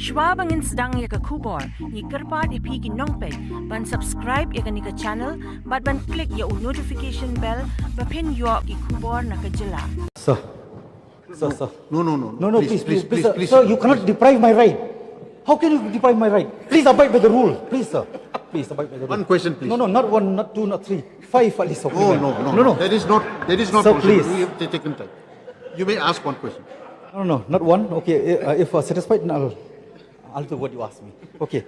Schwabangin sedang ya ke kubor, ni kerpat ipi ki nongpek, ban subscribe ya ke ni ke channel, ban klik ya notification bell, ban yo ki kubor na ke jylla. Sir. No. Please, Sir, you cannot deprive my right. How can you deprive my right? Please abide by the rule. Please, sir. Please abide by the rule. One question, please. No, not one, not two, not three. 5 at least. Okay, No. That is not Sir, possible. please. We have taken time. You may ask one question. No, not one. Okay, if satisfied, then I'll do what you ask me. Okay.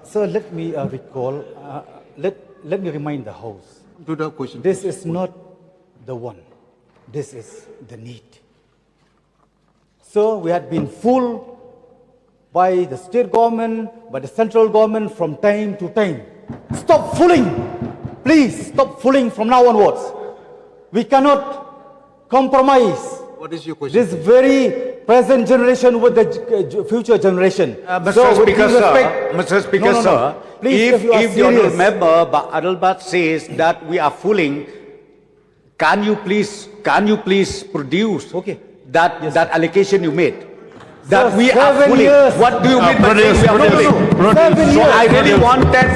Sir, let me recall, let me remind the House. To the question. This is not the one. This is the need. Sir, we had been fooled by the state government, by the central government from time to time. Stop fooling! Please, stop fooling from now onwards. We cannot compromise What is your question? this very present generation with the future generation. Mr. Speaker, sir, Please, if the honourable member Adelbert says that we are fooling, can you please produce that allocation you made? That we are fooling. What do you mean by saying we are fooling? So I really wanted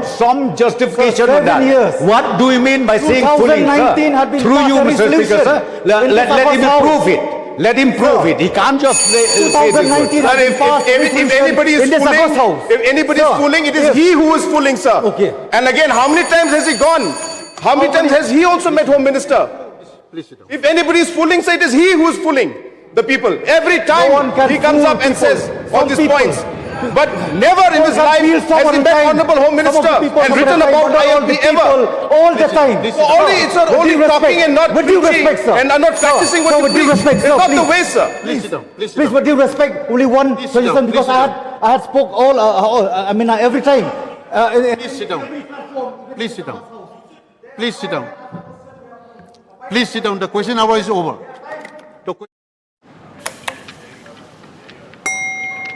some justification on that. What do you mean by saying fooling, sir? Through you, Mr. Speaker, sir. Let him prove it. Let him prove it. He can't just say this. If anybody is fooling, it is he who is fooling, sir. Okay. And again, how many times has he gone? How many times has he also met Home Minister? Please sit down. If anybody is fooling, sir, it is he who is fooling the people. Every time he comes up and says all these points. But never in his life has he met Honorable Home Minister and written about Aiu ever. All the time. So only talking and not preaching and not practicing what you preach. It's not the way, sir. Please sit down. Please, with due respect, only one Please sit suggestion down. because I had spoke every time. Please sit down. Please sit down. Please sit down. Please sit down. The question hour is over.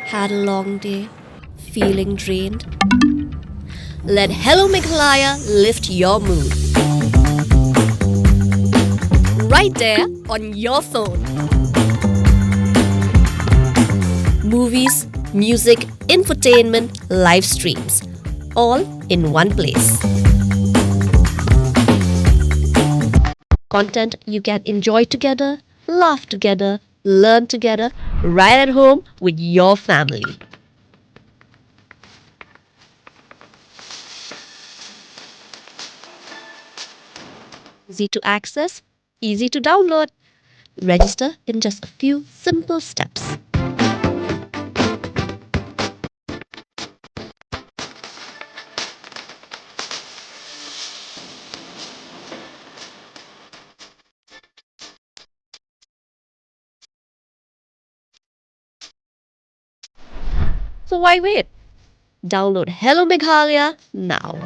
Had a long day, feeling drained? Let Hello Meghalaya lift your mood. Right there on your phone. Movies, music, infotainment, live streams, all in one place. Content you can enjoy together, laugh together, learn together, right at home with your family. Easy to access, easy to download. Register in just a few simple steps. So why wait? Download Hello Meghalaya now.